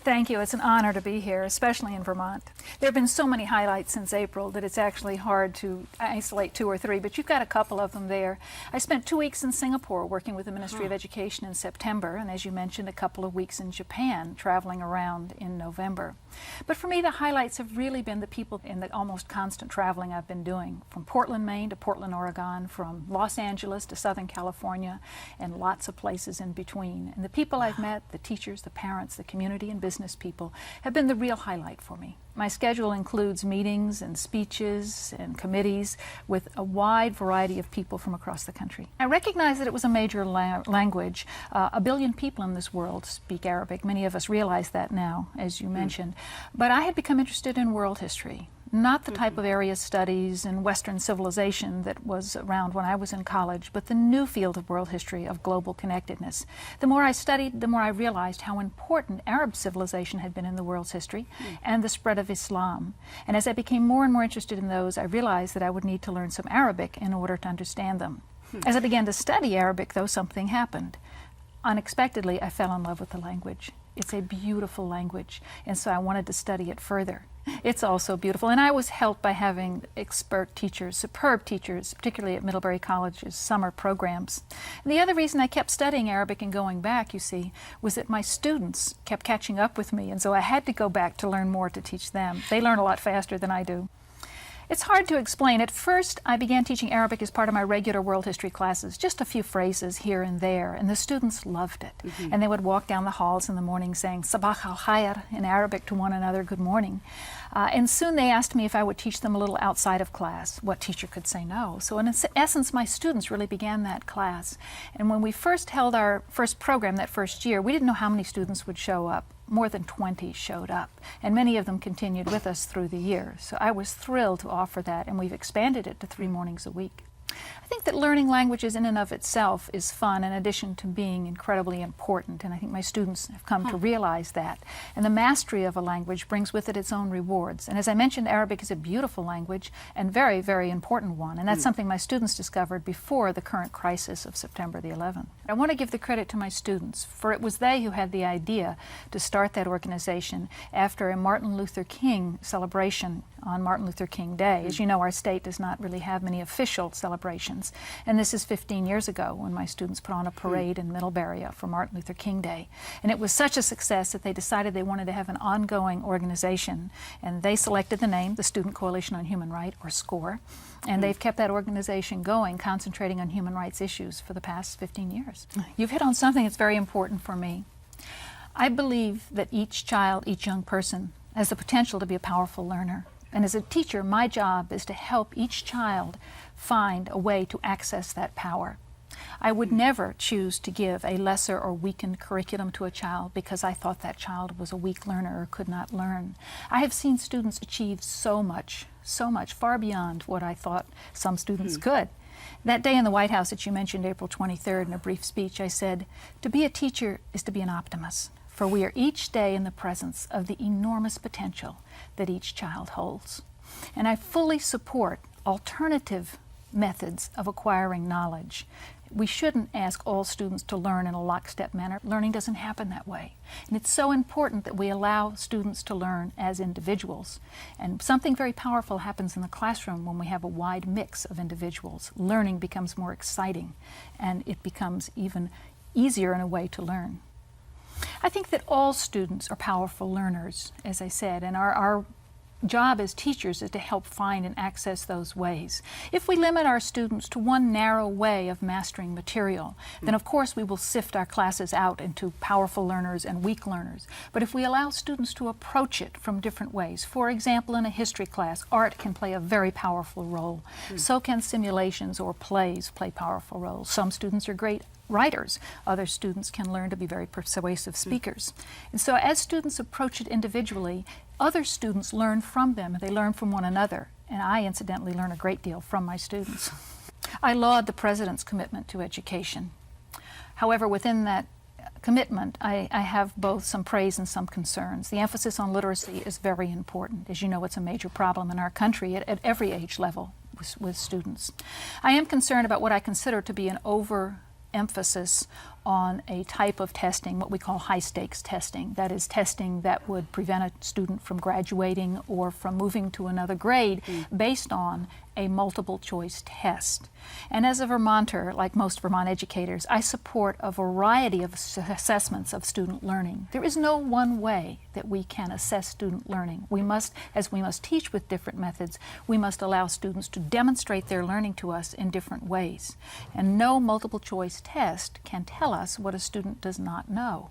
Thank you. It's an honor to be here, especially in Vermont. There have been so many highlights since April that it's actually hard to isolate two or three, but you've got a couple of them there. I spent 2 weeks in Singapore working with the Ministry of Education in September, and as you mentioned, a couple of weeks in Japan, traveling around in November. But for me, the highlights have really been the people in the almost constant traveling I've been doing, from Portland, Maine to Portland, Oregon, from Los Angeles to Southern California, and lots of places in between. And the people I've met, the teachers, the parents, the community, and business people have been the real highlight for me. My schedule includes meetings and speeches and committees with a wide variety of people from across the country. I recognize that it was a major language. 1 billion people in this world speak Arabic. Many of us realize that now, as you mentioned. But I had become interested in world history. Not the type of area studies in Western civilization that was around when I was in college, but the new field of world history of global connectedness. The more I studied, the more I realized how important Arab civilization had been in the world's history and the spread of Islam. And as I became more and more interested in those, I realized that I would need to learn some Arabic in order to understand them. As I began to study Arabic, though, something happened. Unexpectedly, I fell in love with the language. It's a beautiful language, and so I wanted to study it further. It's also beautiful, and I was helped by having expert teachers, superb teachers, particularly at Middlebury College's summer programs. And the other reason I kept studying Arabic and going back, you see, was that my students kept catching up with me, and so I had to go back to learn more to teach them. They learn a lot faster than I do. It's hard to explain. At first, I began teaching Arabic as part of my regular world history classes, just a few phrases here and there, and the students loved it. And they would walk down the halls in the morning saying, Sabah al-Khair in Arabic to one another, good morning. And soon they asked me if I would teach them a little outside of class. What teacher could say no? So in essence, my students really began that class. And when we first held our first program that first year, we didn't know how many students would show up. More than 20 showed up, and many of them continued with us through the year. So I was thrilled to offer that, and we've expanded it to 3 mornings a week. I think that learning languages in and of itself is fun in addition to being incredibly important, and I think my students have come to realize that. And the mastery of a language brings with it its own rewards. And as I mentioned, Arabic is a beautiful language and very, very important one, and that's something my students discovered before the current crisis of September the 11th. I want to give the credit to my students, for it was they who had the idea to start that organization after a Martin Luther King celebration on Martin Luther King Day. As you know, our state does not really have many official celebrations. And this is 15 years ago when my students put on a parade in Middlebury for Martin Luther King Day. And it was such a success that they decided they wanted to have an ongoing organization. And they selected the name, the Student Coalition on Human Rights, or SCORE. And they've kept that organization going, concentrating on human rights issues for the past 15 years. You've hit on something that's very important for me. I believe that each child, each young person, has the potential to be a powerful learner. And as a teacher, my job is to help each child find a way to access that power. I would never choose to give a lesser or weakened curriculum to a child because I thought that child was a weak learner or could not learn. I have seen students achieve so much, far beyond what I thought some students could. That day in the White House that you mentioned, April 23rd, in a brief speech, I said, to be a teacher is to be an optimist, for we are each day in the presence of the enormous potential that each child holds. And I fully support alternative methods of acquiring knowledge. We shouldn't ask all students to learn in a lockstep manner. Learning doesn't happen that way. And it's so important that we allow students to learn as individuals. And something very powerful happens in the classroom when we have a wide mix of individuals. Learning becomes more exciting, and it becomes even easier in a way to learn. I think that all students are powerful learners, as I said, and our job as teachers is to help find and access those ways. If we limit our students to one narrow way of mastering material, then of course we will sift our classes out into powerful learners and weak learners. But if we allow students to approach it from different ways, for example, in a history class, art can play a very powerful role. So can simulations or plays play powerful roles. Some students are great writers. Other students can learn to be very persuasive speakers. And so as students approach it individually, other students learn from them. They learn from one another. And I, incidentally, learn a great deal from my students. I laud the President's commitment to education. However, within that commitment, I have both some praise and some concerns. The emphasis on literacy is very important. As you know, it's a major problem in our country at every age level with students. I am concerned about what I consider to be an overemphasis on a type of testing, what we call high-stakes testing. That is testing that would prevent a student from graduating or from moving to another grade based on a multiple choice test. And as a Vermonter, like most Vermont educators, I support a variety of assessments of student learning. There is no one way that we can assess student learning. We must, as we must teach with different methods, we must allow students to demonstrate their learning to us in different ways. And no multiple choice test can tell us what a student does not know.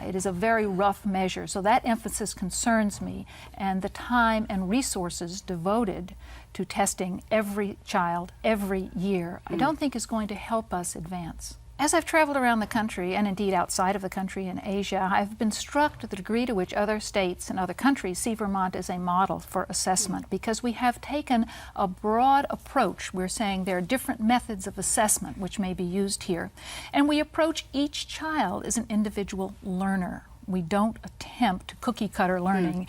It is a very rough measure, so that emphasis concerns me, and the time and resources devoted to testing every child every year, I don't think is going to help us advance. As I've traveled around the country, and indeed outside of the country in Asia, I've been struck to the degree to which other states and other countries see Vermont as a model for assessment, because we have taken a broad approach. We're saying there are different methods of assessment which may be used here, and we approach each child as an individual learner. We don't attempt cookie-cutter learning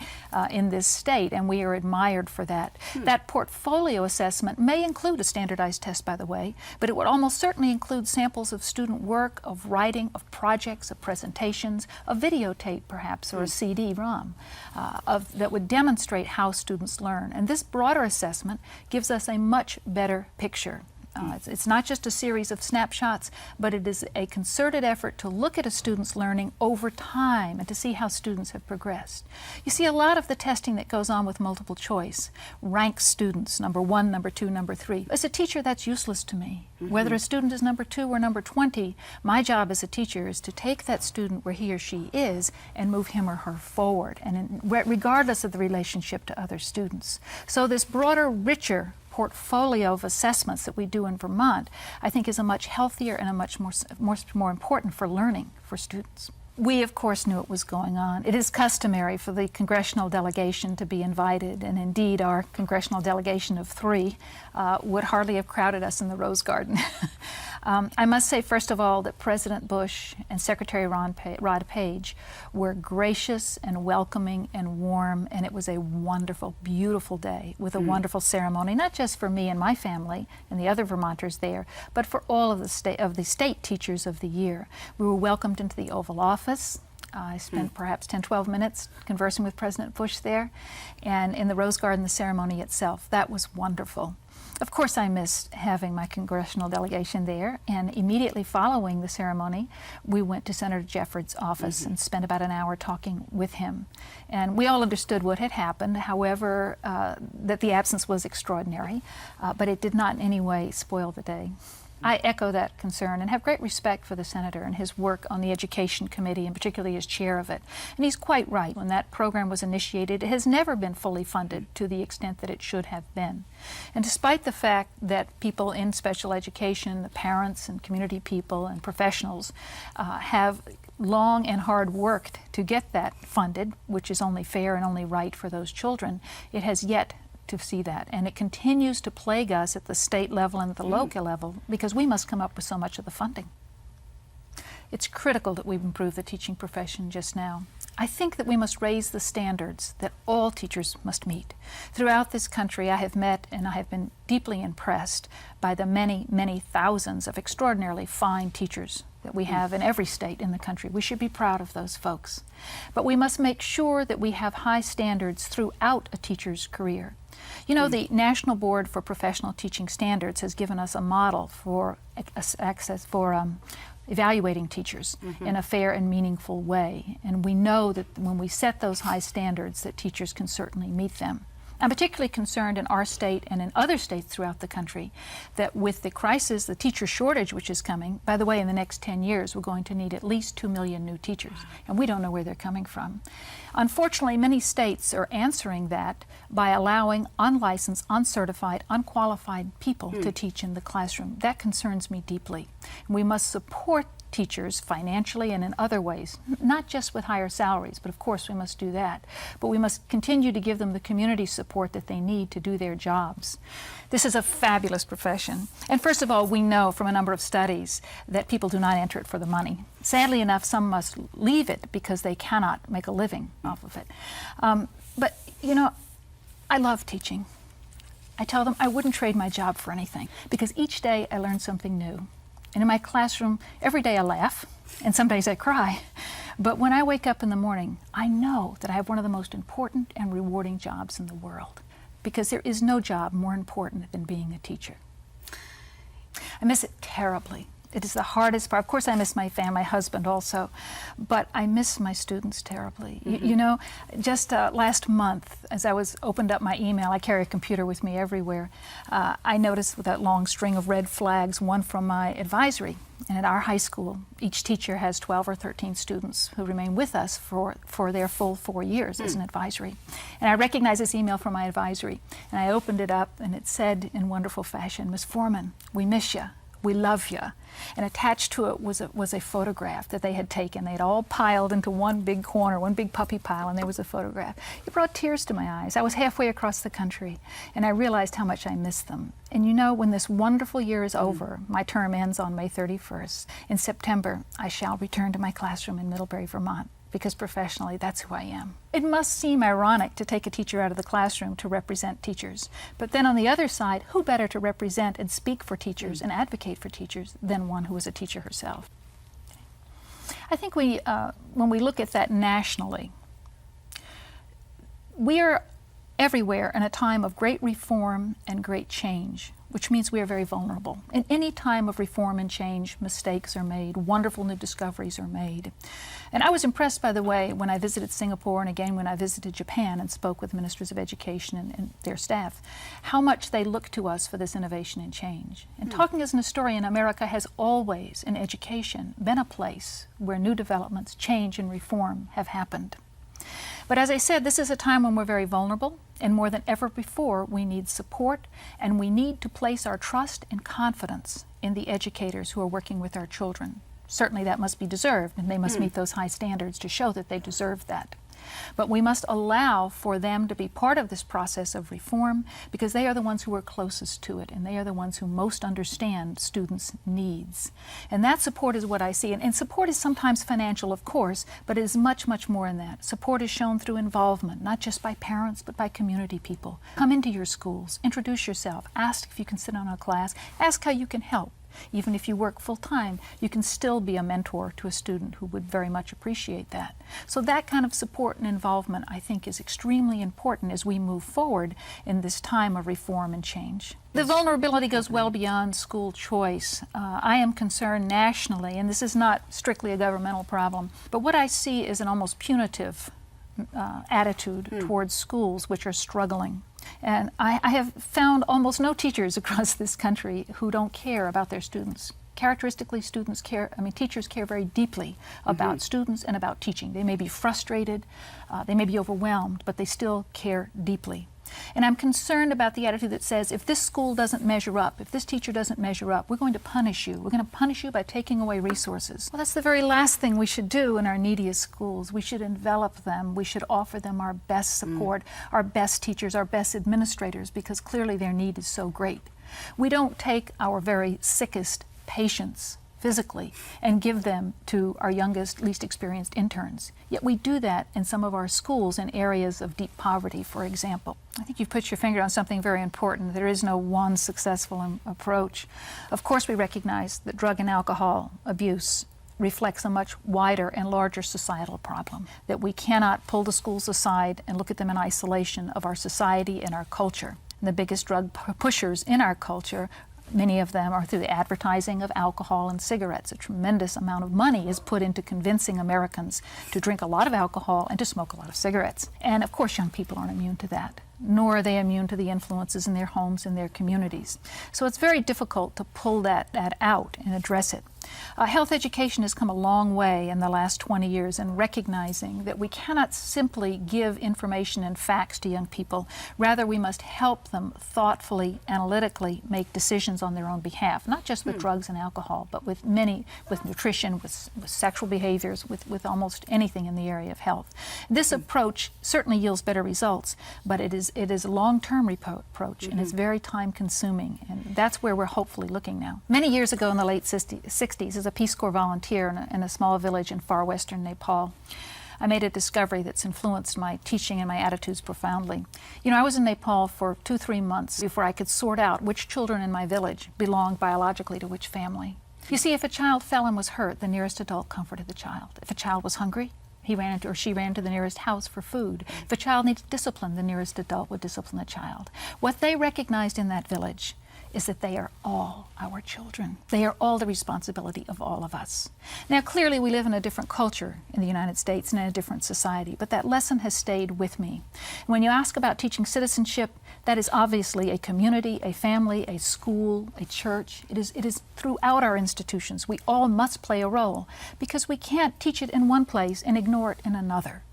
in this state, and we are admired for that. That portfolio assessment may include a standardized test, by the way, but it would almost certainly include samples of student work, of writing, of projects, of presentations, a videotape perhaps, or a CD-ROM that would demonstrate how students learn. And this broader assessment gives us a much better picture. It's not just a series of snapshots, but it is a concerted effort to look at a student's learning over time and to see how students have progressed. You see, a lot of the testing that goes on with multiple choice ranks students, number 1, number 2, number 3. As a teacher, that's useless to me. Whether a student is number 2 or number 20, my job as a teacher is to take that student where he or she is and move him or her forward, and regardless of the relationship to other students. So this broader, richer portfolio of assessments that we do in Vermont, I think is a much healthier and a much more important for learning for students. We, of course, knew it was going on. It is customary for the congressional delegation to be invited, and indeed our congressional delegation of 3 would hardly have crowded us in the Rose Garden. I must say, first of all, that President Bush and Secretary Rod Page were gracious and welcoming and warm, and it was a wonderful, beautiful day with a wonderful ceremony, not just for me and my family and the other Vermonters there, but for all of the state teachers of the year. We were welcomed into the Oval Office. I spent perhaps 10, 12 minutes conversing with President Bush there, and in the Rose Garden, the ceremony itself. That was wonderful. Of course, I missed having my congressional delegation there, and immediately following the ceremony, we went to Senator Jeffords' office and spent about an hour talking with him. And we all understood what had happened, however, that the absence was extraordinary, but it did not in any way spoil the day. I echo that concern and have great respect for the Senator and his work on the Education Committee, and particularly as chair of it. And he's quite right. When that program was initiated, it has never been fully funded to the extent that it should have been. And despite the fact that people in special education, the parents and community people and professionals, have long and hard worked to get that funded, which is only fair and only right for those children, it has yet to see that, and it continues to plague us at the state level and at the local level because we must come up with so much of the funding. It's critical that we improve the teaching profession just now. I think that we must raise the standards that all teachers must meet. Throughout this country, I have met and I have been deeply impressed by the many, many thousands of extraordinarily fine teachers that we have in every state in the country. We should be proud of those folks. But we must make sure that we have high standards throughout a teacher's career. You know, the National Board for Professional Teaching Standards has given us a model for evaluating teachers in a fair and meaningful way. And we know that when we set those high standards, that teachers can certainly meet them. I'm particularly concerned in our state and in other states throughout the country that with the crisis, the teacher shortage which is coming, by the way, in the next 10 years, we're going to need at least 2 million new teachers, and we don't know where they're coming from. Unfortunately, many states are answering that by allowing unlicensed, uncertified, unqualified people to teach in the classroom. That concerns me deeply. We must support teachers financially and in other ways, not just with higher salaries, but of course we must do that. But we must continue to give them the community support that they need to do their jobs. This is a fabulous profession. And first of all, we know from a number of studies that people do not enter it for the money. Sadly enough, some must leave it because they cannot make a living off of it. But, you know, I love teaching. I tell them I wouldn't trade my job for anything because each day I learn something new. And in my classroom, every day I laugh, and some days I cry. But when I wake up in the morning, I know that I have one of the most important and rewarding jobs in the world, because there is no job more important than being a teacher. I miss it terribly. It is the hardest part. Of course, I miss my family, my husband also, but I miss my students terribly. You know, just last month, as I opened up my email, I carry a computer with me everywhere, I noticed with that long string of red flags, one from my advisory. And at our high school, each teacher has 12 or 13 students who remain with us for their full 4 years as an advisory. And I recognized this email from my advisory, and I opened it up, and it said in wonderful fashion, "Ms. Forman, we miss you. We love you." And attached to it was a photograph that they had taken. They had all piled into one big corner, one big puppy pile, and there was a photograph. It brought tears to my eyes. I was halfway across the country, and I realized how much I missed them. And you know, when this wonderful year is over, my term ends on May 31st. In September, I shall return to my classroom in Middlebury, Vermont, because professionally, that's who I am. It must seem ironic to take a teacher out of the classroom to represent teachers. But then on the other side, who better to represent and speak for teachers and advocate for teachers than one who is a teacher herself? I think when we look at that nationally, we are everywhere in a time of great reform and great change, which means we are very vulnerable. In any time of reform and change, mistakes are made, wonderful new discoveries are made. And I was impressed, by the way, when I visited Singapore and again when I visited Japan and spoke with ministers of education and their staff, how much they look to us for this innovation and change. And talking as an historian, America has always, in education, been a place where new developments, change and reform have happened. But as I said, this is a time when we're very vulnerable, and more than ever before, we need support, and we need to place our trust and confidence in the educators who are working with our children. Certainly that must be deserved, and they must meet those high standards to show that they deserve that. But we must allow for them to be part of this process of reform, because they are the ones who are closest to it, and they are the ones who most understand students' needs. And that support is what I see. And support is sometimes financial, of course, but it is much, much more than that. Support is shown through involvement, not just by parents, but by community people. Come into your schools, introduce yourself, ask if you can sit on a class, ask how you can help. Even if you work full-time, you can still be a mentor to a student who would very much appreciate that. So that kind of support and involvement, I think, is extremely important as we move forward in this time of reform and change. The vulnerability goes well beyond school choice. I am concerned nationally, and this is not strictly a governmental problem, but what I see is an almost punitive attitude towards schools which are struggling. And I have found almost no teachers across this country who don't care about their students. Characteristically, teachers care very deeply about students and about teaching. They may be frustrated, they may be overwhelmed, but they still care deeply. And I'm concerned about the attitude that says, if this school doesn't measure up, if this teacher doesn't measure up, we're going to punish you. We're going to punish you by taking away resources. Well, that's the very last thing we should do in our neediest schools. We should envelop them. We should offer them our best support, our best teachers, our best administrators, because clearly their need is so great. We don't take our very sickest patients physically and give them to our youngest, least experienced interns. Yet we do that in some of our schools in areas of deep poverty, for example. I think you've put your finger on something very important. There is no one successful approach. Of course, we recognize that drug and alcohol abuse reflects a much wider and larger societal problem, that we cannot pull the schools aside and look at them in isolation of our society and our culture. And the biggest drug pushers in our culture, many of them are through the advertising of alcohol and cigarettes. A tremendous amount of money is put into convincing Americans to drink a lot of alcohol and to smoke a lot of cigarettes. And of course, young people aren't immune to that, nor are they immune to the influences in their homes and their communities. So it's very difficult to pull that out and address it. Health education has come a long way in the last 20 years in recognizing that we cannot simply give information and facts to young people. Rather, we must help them thoughtfully, analytically make decisions on their own behalf, not just with drugs and alcohol, but with nutrition, with sexual behaviors, with almost anything in the area of health. This approach certainly yields better results, but it is a long-term approach, and it's very time-consuming, and that's where we're hopefully looking now. Many years ago in the late 60s, as a Peace Corps volunteer in a small village in far western Nepal, I made a discovery that's influenced my teaching and my attitudes profoundly. You know, I was in Nepal for 2-3 months before I could sort out which children in my village belonged biologically to which family. You see, if a child fell and was hurt, the nearest adult comforted the child. If a child was hungry, he ran into, or she ran to the nearest house for food. If a child needed discipline, the nearest adult would discipline the child. What they recognized in that village is that they are all our children. They are all the responsibility of all of us. Now, clearly we live in a different culture in the United States and in a different society, but that lesson has stayed with me. When you ask about teaching citizenship, that is obviously a community, a family, a school, a church. It is throughout our institutions. We all must play a role because we can't teach it in one place and ignore it in another.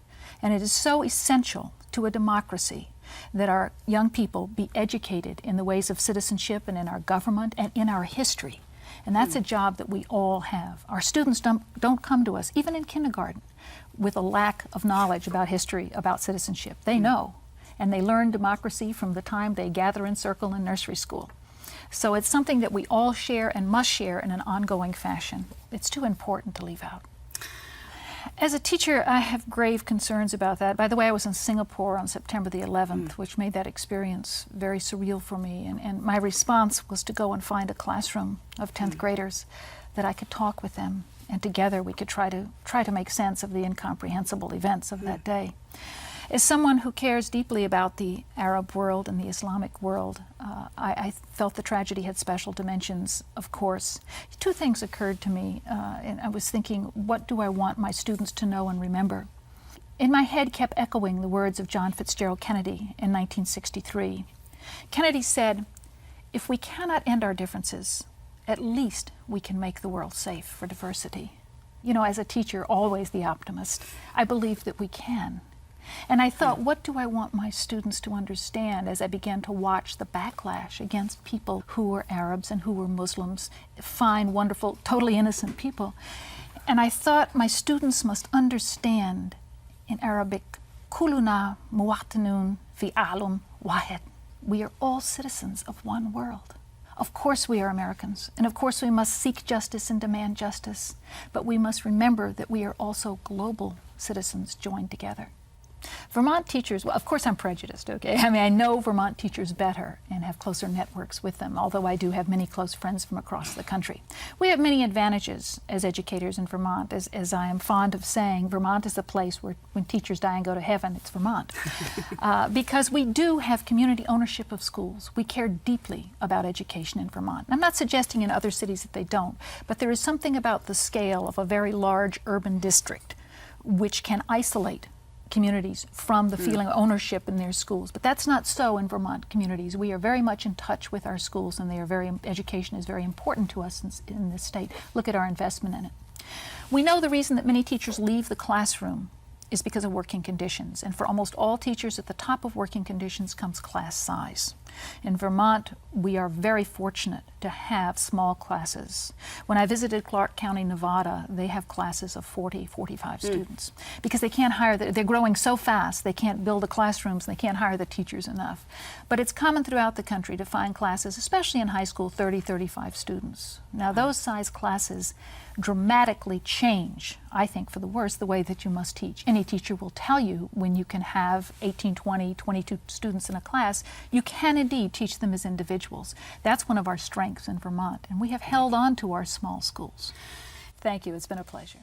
And it is so essential to a democracy that our young people be educated in the ways of citizenship and in our government and in our history. And that's a job that we all have. Our students don't come to us, even in kindergarten, with a lack of knowledge about history, about citizenship. They know, and they learn democracy from the time they gather in circle in nursery school. So it's something that we all share and must share in an ongoing fashion. It's too important to leave out. As a teacher, I have grave concerns about that. By the way, I was in Singapore on September the 11th, which made that experience very surreal for me. And my response was to go and find a classroom of 10th graders that I could talk with them, and together we could try to make sense of the incomprehensible events of that day. As someone who cares deeply about the Arab world and the Islamic world, I felt the tragedy had special dimensions, of course. Two things occurred to me, and I was thinking, what do I want my students to know and remember? In my head kept echoing the words of John Fitzgerald Kennedy in 1963. Kennedy said, "If we cannot end our differences, at least we can make the world safe for diversity." You know, as a teacher, always the optimist, I believe that we can. And I thought, what do I want my students to understand as I began to watch the backlash against people who were Arabs and who were Muslims, fine, wonderful, totally innocent people. And I thought my students must understand in Arabic, Kuluna muwatinun fi alum wahed. We are all citizens of one world. Of course we are Americans, and of course we must seek justice and demand justice, but we must remember that we are also global citizens joined together. Vermont teachers, well, of course I'm prejudiced, okay? I mean, I know Vermont teachers better and have closer networks with them, although I do have many close friends from across the country. We have many advantages as educators in Vermont. As I am fond of saying, Vermont is a place where when teachers die and go to heaven, it's Vermont. Because we do have community ownership of schools. We care deeply about education in Vermont. I'm not suggesting in other cities that they don't, but there is something about the scale of a very large urban district which can isolate communities from the feeling of ownership in their schools. But that's not so in Vermont communities. We are very much in touch with our schools, and education is very important to us in this state. Look at our investment in it. We know the reason that many teachers leave the classroom is because of working conditions. And for almost all teachers, at the top of working conditions comes class size. In Vermont, we are very fortunate to have small classes. When I visited Clark County, Nevada, they have classes of 40, 45 students because they can't hire, they're growing so fast, they can't build the classrooms, and they can't hire the teachers enough. But it's common throughout the country to find classes, especially in high school, 30, 35 students. Now, those size classes dramatically change, I think, for the worse, the way that you must teach. Any teacher will tell you when you can have 18, 20, 22 students in a class, you can indeed teach them as individuals. That's one of our strengths in Vermont, and we have held on to our small schools. Thank you. It's been a pleasure.